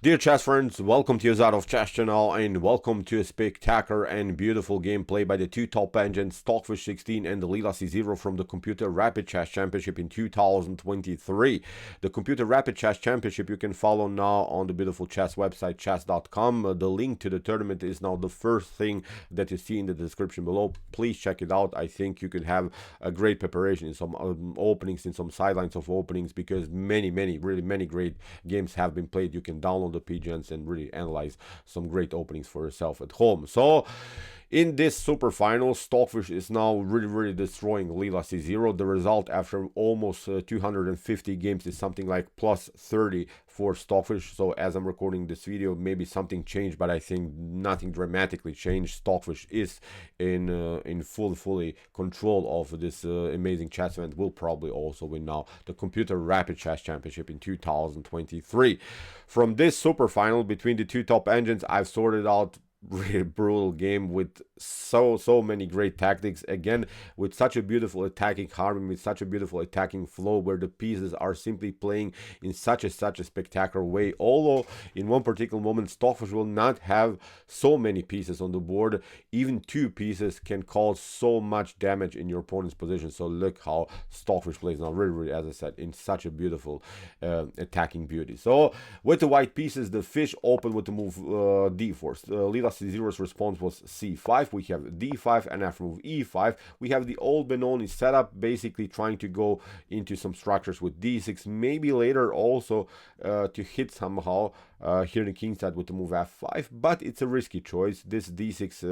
Dear chess friends, welcome to Jozarov chess channel and welcome to a spectacular and beautiful gameplay by the two top engines Stockfish 16 and the Lila C0 from the Computer Rapid Chess Championship in 2023. The Computer Rapid Chess Championship you can follow now on the beautiful chess website chess.com. The link to the tournament is now the first thing that you see in the description below. Please check it out. I think you could have a great preparation in some openings, in some sidelines of openings, because really many great games have been played. You can download the PGNs and really analyze some great openings for yourself at home. So in this super final, Stockfish is now really destroying Lila C0. The result after almost 250 games is something like plus 30 for Stockfish. So as I'm recording this video, maybe something changed, but I think nothing dramatically changed. Stockfish is in fully control of this amazing chess event. Will probably also win now the Computer Rapid Chess Championship in 2023. From this super final between the two top engines, I've sorted out really brutal game with so many great tactics, again with such a beautiful attacking harmony, with such a beautiful attacking flow, where the pieces are simply playing in such a spectacular way. Although in one particular moment Stockfish will not have so many pieces on the board, even two pieces can cause so much damage in your opponent's position. So look how Stockfish plays now, really as I said, in such a beautiful attacking beauty. So with the white pieces, the fish open with the move d4. Lila C0's response was c5. We have d5, and after move e5, we have the old Benoni setup, basically trying to go into some structures with d6, maybe later also to hit somehow here the king side with the move f5, but it's a risky choice. This d6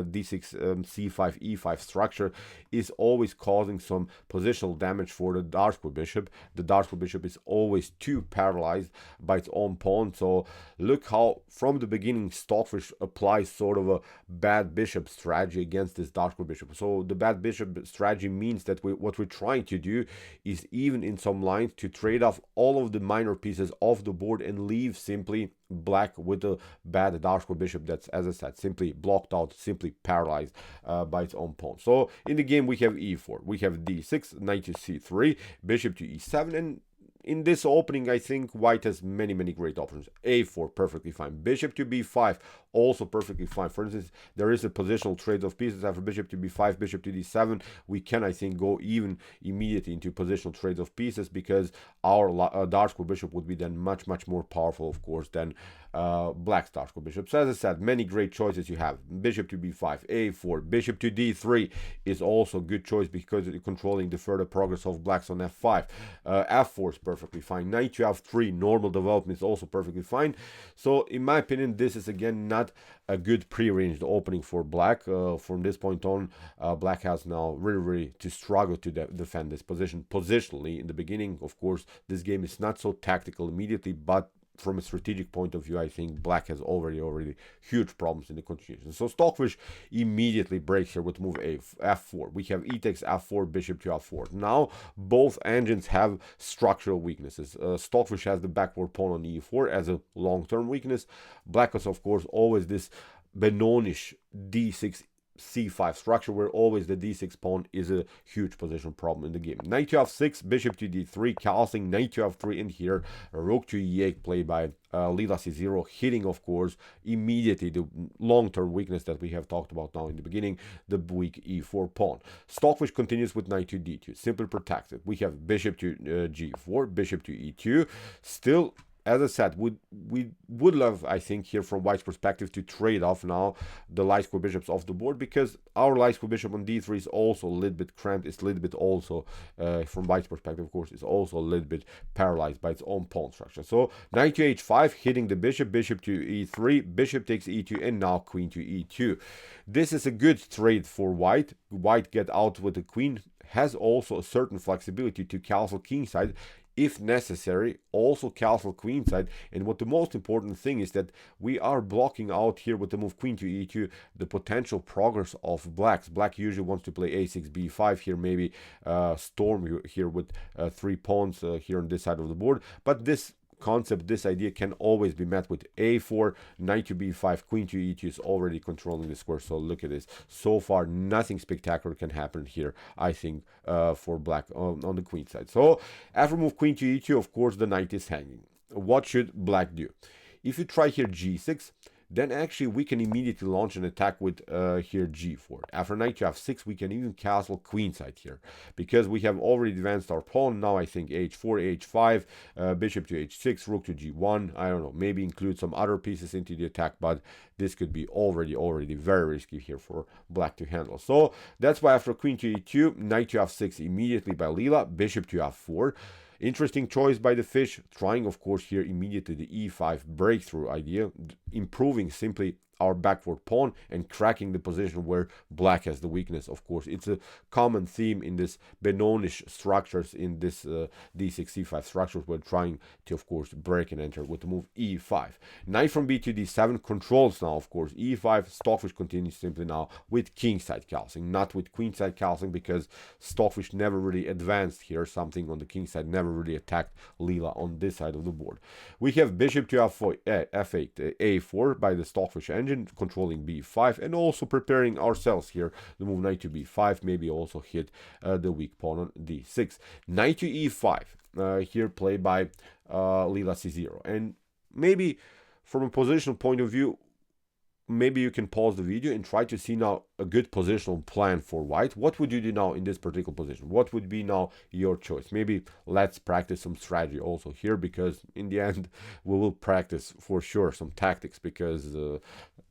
c5 e5 structure is always causing some positional damage for the dark square bishop. The dark square bishop is always too paralyzed by its own pawn. So look how from the beginning Stockfish applies sort of a bad bishop strategy against this dark square bishop. So the bad bishop strategy means that what we're trying to do is, even in some lines, to trade off all of the minor pieces off the board and leave simply black with a bad dark square bishop that's, as I said, simply blocked out, simply paralyzed by its own pawn. So in the game we have e4, we have d6, knight to c3, bishop to e7, and in this opening, I think white has many great options. a4, perfectly fine. Bishop to b5, also perfectly fine. For instance, there is a positional trade of pieces after bishop to b5, bishop to d7. We can, I think, go even immediately into positional trades of pieces, because our dark square bishop would be then much more powerful, of course, than black's dark square bishop. So as I said, many great choices you have. Bishop to b5, a4, bishop to d3 is also a good choice because you're controlling the further progress of blacks on f5. F4 is perfectly fine. Knight to f3, normal development, is also perfectly fine. So in my opinion, this is again not a good pre-arranged opening for black. From this point on, black has now really to struggle to defend this position positionally. In the beginning, of course, this game is not so tactical immediately, but from a strategic point of view, I think black has already huge problems in the continuation. So Stockfish immediately breaks here with move f4. We have e takes f4, bishop to f4. Now both engines have structural weaknesses. Stockfish has the backward pawn on e4 as a long-term weakness. Black has, of course, always this Benonish d6 c5 structure, where always the d6 pawn is a huge position problem in the game. Knight to f6, bishop to d3, castling, knight to f3, and here rook to e8 played by Lila C0, hitting, of course, immediately the long-term weakness that we have talked about now in the beginning, the weak e4 pawn. Stockfish continues with knight to d2, simply protected. We have bishop to g4, bishop to e2, still. As I said, we would love, I think, here from white's perspective, to trade off now the light square bishops off the board, because our light square bishop on d3 is also a little bit cramped. It's a little bit also, from white's perspective, of course, is also a little bit paralyzed by its own pawn structure. So knight to h5, hitting the bishop, bishop to e3, bishop takes e2, and now queen to e2. This is a good trade for white. White get out with the queen, has also a certain flexibility to castle kingside if necessary, also castle queenside. And what the most important thing is that we are blocking out here with the move queen to e2 the potential progress of blacks. Black usually wants to play a6 b5 here, maybe storm here with 3 pawns here on this side of the board, but this concept, this idea can always be met with a4, knight to b5, queen to e2 is already controlling the square. So look at this. So far, nothing spectacular can happen here, I think, for black on the queen side. So after move queen to e2, of course, the knight is hanging. What should black do? If you try here g6, then actually we can immediately launch an attack with here g4. After knight to f6, we can even castle queenside here, because we have already advanced our pawn. Now I think h4, h5, bishop to h6, rook to g1. I don't know, maybe include some other pieces into the attack, but this could be already very risky here for black to handle. So that's why after queen to e2, knight to f6 immediately by Leela, bishop to f4. Interesting choice by the fish, trying of course here immediately the e5 breakthrough idea, improving simply our backward pawn and cracking the position where black has the weakness. Of course, it's a common theme in this Benonish structures, in this d6 c5 structures. We're trying to of course break and enter with the move e5. Knight from b to d7 controls now of course e5. Stockfish continues simply now with kingside castling, not with queenside castling, because Stockfish never really advanced here. Something on the king side never really attacked Leela on this side of the board. We have bishop to f4, f8, a4 by the Stockfish engine, controlling b5, and also preparing ourselves here the move knight to b5, maybe also hit the weak pawn on d6. Knight to e5 here played by Leela c0, and maybe from a positional point of view, maybe you can pause the video and try to see now a good positional plan for white. What would you do now in this particular position? What would be now your choice? Maybe let's practice some strategy also here, because in the end we will practice for sure some tactics, because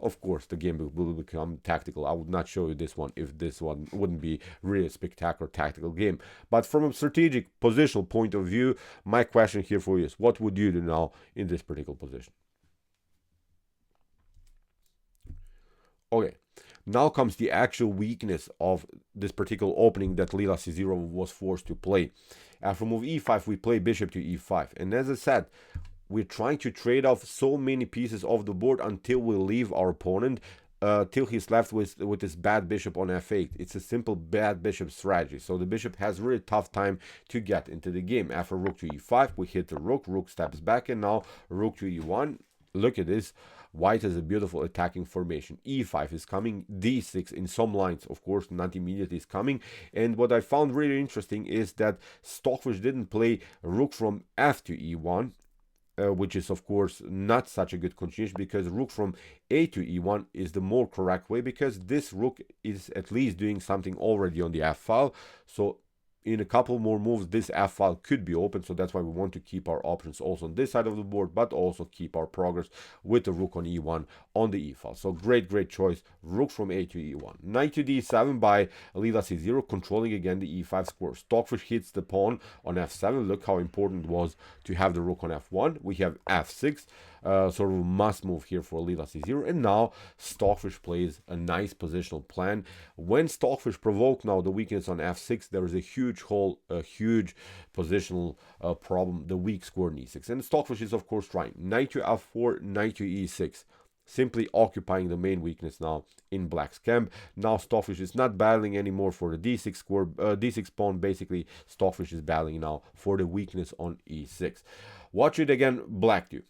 of course the game will become tactical. I would not show you this one if this one wouldn't be really a spectacular tactical game. But from a strategic positional point of view, my question here for you is, what would you do now in this particular position? Okay, now comes the actual weakness of this particular opening that Leela c0 was forced to play. After move e5, we play bishop to e5. And as I said, we're trying to trade off so many pieces of the board until we leave our opponent, till he's left with this bad bishop on f8. It's a simple bad bishop strategy. So the bishop has really tough time to get into the game. After rook to e5, we hit the rook steps back, and now rook to e1. Look at this. White has a beautiful attacking formation. e5 is coming, d6 in some lines, of course, not immediately is coming. And what I found really interesting is that Stockfish didn't play rook from f to e1, which is of course not such a good continuation, because rook from a to e1 is the more correct way, because this rook is at least doing something already on the f file. So in a couple more moves, this f file could be open, so that's why we want to keep our options also on this side of the board, but also keep our progress with the rook on e1 on the e file. So great choice, rook from a to e1. Knight to d7 by Leela c0, controlling again the e5 square. Stockfish hits the pawn on f7. Look how important it was to have the rook on f1. We have f6. Sort of must move here for Leela c0, and now Stockfish plays a nice positional plan. When Stockfish provoked now the weakness on f6, there is a huge hole, a huge positional problem, the weak square on e6, and Stockfish is of course trying knight to f4, knight to e6, simply occupying the main weakness now in black's camp. Now Stockfish is not battling anymore for the d6 square, d6 pawn. Basically Stockfish is battling now for the weakness on e6. Watch it again, black do.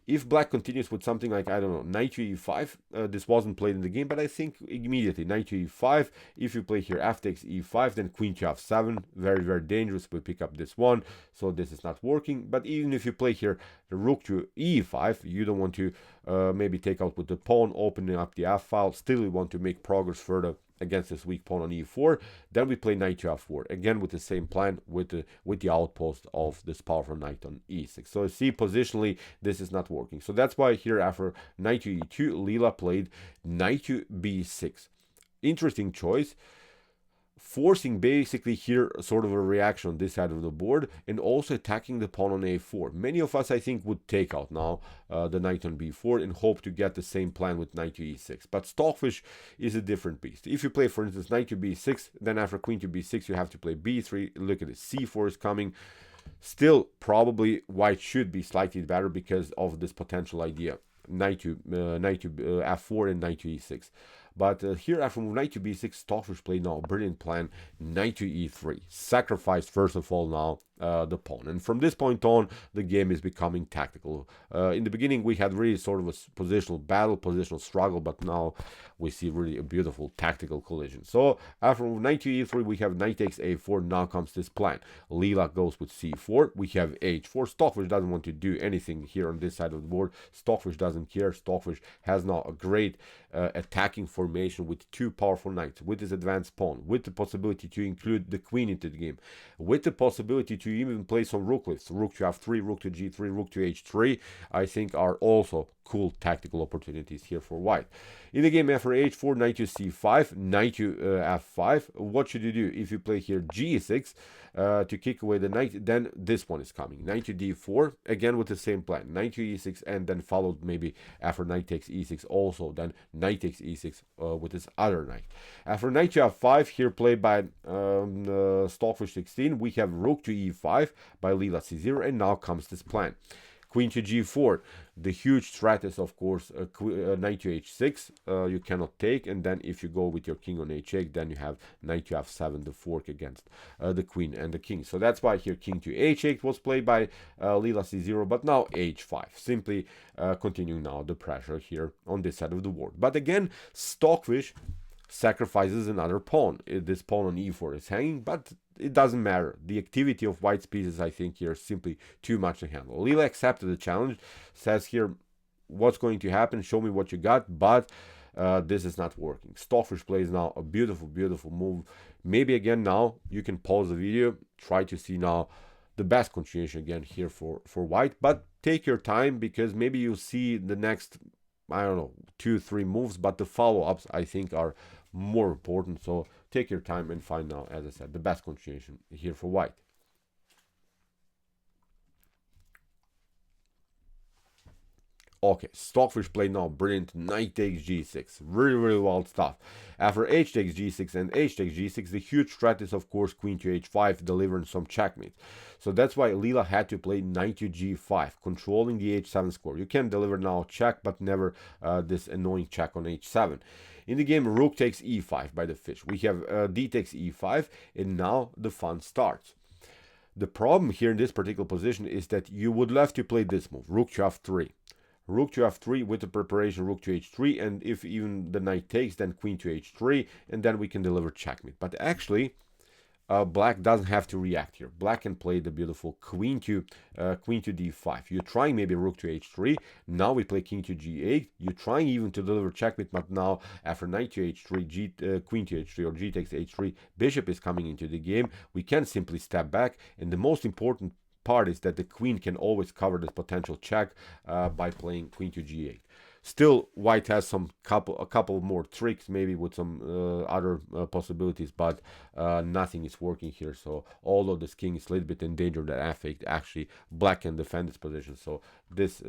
If black continues with something like, I don't know, knight to e5, this wasn't played in the game, but I think immediately knight to e5. If you play here f takes e5, then queen to f7, very dangerous. We pick up this one, so this is not working. But even if you play here the rook to e5, you don't want to maybe take out with the pawn, opening up the f file. Still you want to make progress further against this weak pawn on e4. Then we play knight to f4, again with the same plan, with the outpost of this powerful knight on e6. So you see, positionally this is not working. So that's why here after knight to e2, Leela played knight to b6. Interesting choice, forcing basically here sort of a reaction on this side of the board, and also attacking the pawn on a4. Many of us, I think, would take out now the knight on b4 and hope to get the same plan with knight to e6. But Stockfish is a different beast. If you play, for instance, knight to b6, then after queen to b6 you have to play b3. Look at it, c4 is coming. Still, probably white should be slightly better because of this potential idea, knight to f4 and knight to e6. But here after move knight to b6, Stockfish played now a brilliant plan, knight to e3. Sacrificed first of all now the pawn. And from this point on, the game is becoming tactical. In the beginning, we had really sort of a positional battle, positional struggle, but now we see really a beautiful tactical collision. So after knight to e3, we have knight takes a4. Now comes this plan. Lila goes with c4. We have h4. Stockfish doesn't want to do anything here on this side of the board. Stockfish doesn't care. Stockfish has now a great attacking formation with two powerful knights, with his advanced pawn, with the possibility to include the queen into the game, with the possibility to even play some rook lifts. Rook to f3, rook to g3, rook to h3, I think are also cool tactical opportunities here for white. In the game after h4, knight to c5, knight to f5. What should you do? If you play here g6 to kick away the knight, then this one is coming. Knight to d4, again with the same plan. Knight to e6, and then followed maybe after knight takes e6 also, then knight takes e6 with this other knight. After knight to f5, here played by Stockfish 16, we have rook to e5 by Lila c0, and now comes this plan. Queen to g4. The huge threat is, of course, knight to h6. You cannot take, and then if you go with your king on h8, then you have knight to f7, the fork against the queen and the king. So that's why here king to h8 was played by Lila c0, but now h5. Simply continuing now the pressure here on this side of the board. But again, Stockfish sacrifices another pawn. This pawn on e4 is hanging, but it doesn't matter. The activity of white's pieces, I think, here is simply too much to handle. Lila accepted the challenge, says here, what's going to happen? Show me what you got, but this is not working. Stockfish plays now a beautiful, beautiful move. Maybe again now, you can pause the video, try to see now the best continuation again here for white, but take your time, because maybe you'll see the next, I don't know, 2-3 moves, but the follow-ups, I think, are more important. So take your time and find now, as I said, the best continuation here for white. Okay, Stockfish played now brilliant. Knight takes g6. Really, really wild stuff. After h takes g6 and h takes g6, the huge threat is, of course, queen to h5, delivering some checkmate. So that's why Lila had to play knight to g5, controlling the h7 score. You can deliver now check, but never this annoying check on h7. In the game, rook takes e5 by the fish. We have d takes e5, and now the fun starts. The problem here in this particular position is that you would love to play this move, rook to f3. Rook to f3 with the preparation rook to h3, and if even the knight takes, then queen to h3, and then we can deliver checkmate. But actually, black doesn't have to react here. Black can play the beautiful queen to d5. You're trying maybe rook to h3. Now we play king to g8. You're trying even to deliver checkmate, but now after knight to h3, queen to h3, or g takes h3, bishop is coming into the game. We can simply step back, and the most important part is that the queen can always cover this potential check by playing queen to g8. Still, white has a couple more tricks, maybe with some other possibilities, but nothing is working here. So although this king is a little bit endangered at f8, actually black can defend its position. So this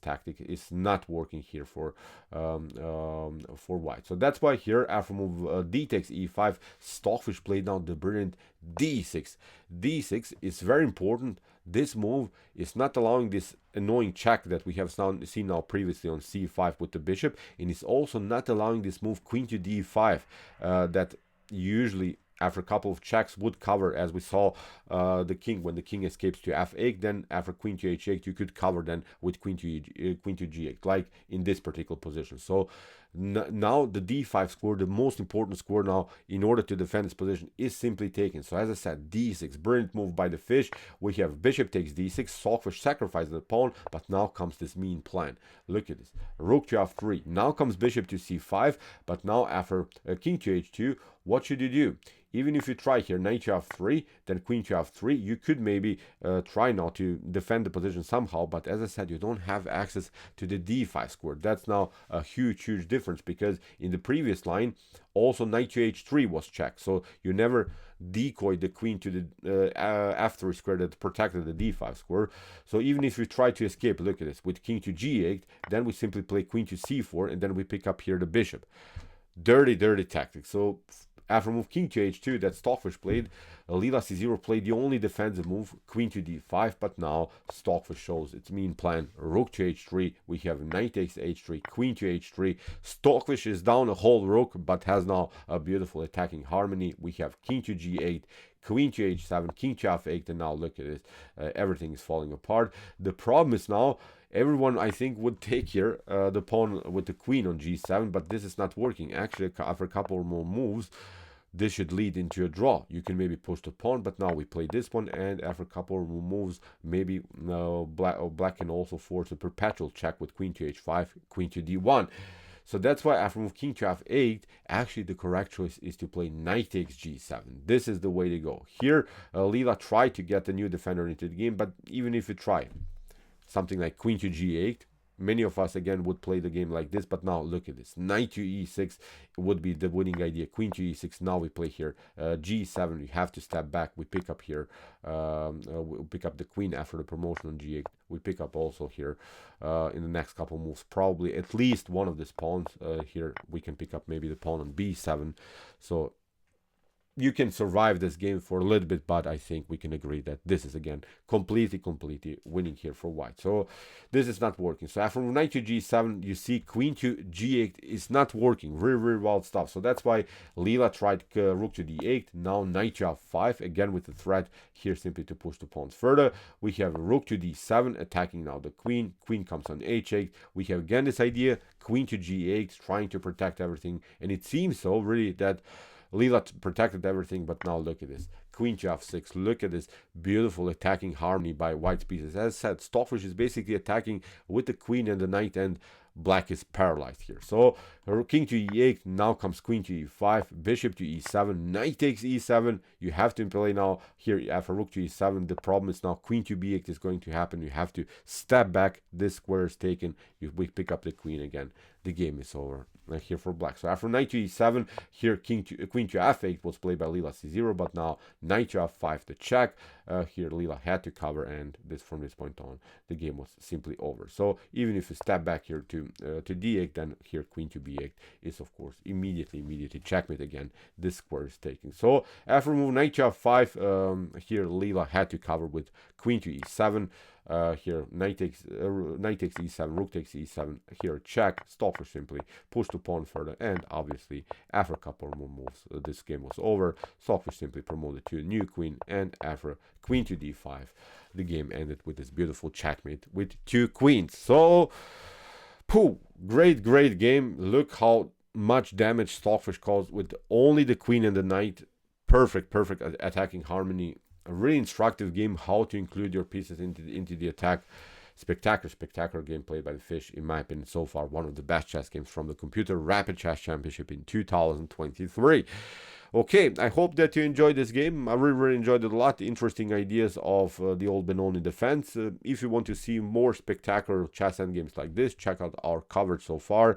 tactic is not working here for white. So that's why here after move d takes e5, Stockfish played down the brilliant d6. d6 is very important. This move is not allowing this annoying check that we have seen now previously on c5 with the bishop, and it's also not allowing this move queen to d5 that usually after a couple of checks would cover, as we saw the king when the king escapes to f8. Then after queen to h8 you could cover then with queen to g8, like in this particular position. So now the d5 score, the most important score now in order to defend this position, is simply taken. So as I said, d6, brilliant move by the fish. We have bishop takes d6, Stockfish sacrifices the pawn, but now comes this mean plan. Look at this, rook to f3. Now comes bishop to c5, but now after king to h2, what should you do? Even if you try here knight to f3, then queen to f3, you could maybe try now to defend the position somehow, but as I said, you don't have access to the d5 square. That's now a huge difference, because in the previous line also knight to h3 was checked, so you never decoyed the queen to the f3 square that protected the d5 square. So even if you try to escape, look at this, with king to g8, then we simply play queen to c4, and then we pick up here the bishop. Dirty tactic. So After move king to h2 that Stockfish played, Leela c0 played the only defensive move, queen to d5, but now Stockfish shows its mean plan. Rook to h3, we have knight takes h3, queen to h3. Stockfish is down a whole rook, but has now a beautiful attacking harmony. We have king to g8, queen to h7, king to f8, and now look at this. Everything is falling apart. The problem is now, everyone, I think, would take here the pawn with the queen on g7, but this is not working. Actually, after a couple more moves, this should lead into a draw. You can maybe push the pawn, but now we play this one, and after a couple more moves, maybe black can also force a perpetual check with queen to h5, queen to d1. So that's why after move king to f8, actually the correct choice is to play knight takes g7. This is the way to go. Here, Leela tried to get the new defender into the game, but even if you try something like queen to g8, many of us again would play the game like this, but now look at this. Knight to e6 would be the winning idea. Queen to e6. Now we play here g7. We have to step back. We pick up here. We pick up the queen after the promotion on g8. We pick up also here in the next couple moves. Probably at least one of these pawns here. We can pick up maybe the pawn on b7. So you can survive this game for a little bit, but I think we can agree that this is again completely winning here for white. So this is not working. So after knight to g7, you see queen to g8 is not working. Very wild stuff. So that's why Leela tried rook to d8. Now knight to f5 again with the threat here simply to push the pawns further. We have rook to d7 attacking now the queen. Queen comes on h8. We have again this idea queen to g8 trying to protect everything, and it seems so really that Leela protected everything, but now look at this. Queen to f6. Look at this beautiful attacking harmony by white's pieces. As I said, Stockfish is basically attacking with the queen and the knight, and black is paralyzed here. So king to e8, now comes queen to e5, bishop to e7, knight takes e7. You have to play now here after rook to e7. The problem is now queen to b8 is going to happen. You have to step back. This square is taken. We pick up the queen again. The game is over here for black. So after knight to e7, here queen to f8 was played by Leela c0, but now knight to f5 the check. Here Leela had to cover, and this from this point on the game was simply over. So even if you step back here to d8, then here queen to b8 is of course immediately checkmate again. This square is taken. So after move knight to f5, here Leela had to cover with queen to e7. Here knight takes e7, rook takes e7. Here check. Stockfish simply push the pawn further, and obviously after a couple more moves, this game was over. Stockfish simply promoted to a new queen, and after queen to d5, the game ended with this beautiful checkmate with two queens. So, great game. Look how much damage Stockfish caused with only the queen and the knight. Perfect attacking harmony. A really instructive game how to include your pieces into the attack. Spectacular game played by the fish. In my opinion, so far one of the best chess games from the Computer Rapid Chess Championship in 2023. Okay, I hope that you enjoyed this game. I really enjoyed it a lot. Interesting ideas of the old Benoni defense. If you want to see more spectacular chess endgames like this, check out our coverage so far.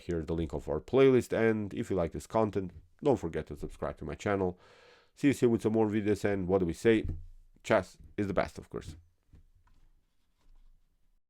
Here's the link of our playlist, and if you like this content, don't forget to subscribe to my channel. See you soon with some more videos, and what do we say? Chess is the best, of course.